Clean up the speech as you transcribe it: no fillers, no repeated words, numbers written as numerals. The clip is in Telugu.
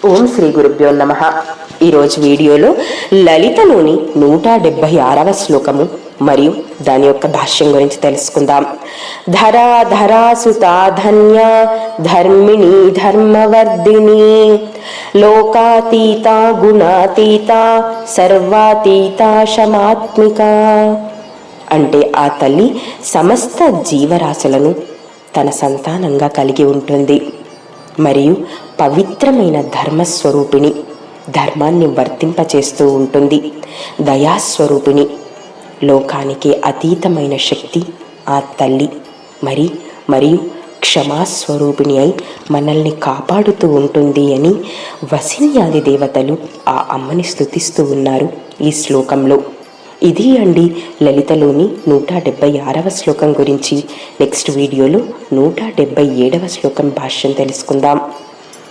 ఓం శ్రీ గురుభ్యో నమః. ఈరోజు వీడియోలో లలితలోని 176వ శ్లోకము మరియు దాని యొక్క భాష్యం గురించి తెలుసుకుందాం. ధరా ధరాసుతా ధన్య ధర్మిణి ధర్మవర్ధిని లోకాతీత గుణాతీత సర్వాతీత శమాత్మిక. అంటే ఆ తల్లి సమస్త జీవరాశులను తన సంతానంగా కలిగి ఉంటుంది మరియు పవిత్రమైన ధర్మస్వరూపిణి, ధర్మాన్ని వర్తింపచేస్తూ ఉంటుంది. దయాస్వరూపిణి, లోకానికి అతీతమైన శక్తి ఆ తల్లి మరియు క్షమాస్వరూపిణి అయి మనల్ని కాపాడుతూ ఉంటుంది అని వసిన్యాది దేవతలు ఆ అమ్మని స్తుతిస్తూ ఉన్నారు ఈ శ్లోకంలో. ఇది అండి లలితలోని 176వ శ్లోకం గురించి. నెక్స్ట్ వీడియోలో 177వ శ్లోకం భాష్యం తెలుసుకుందాం.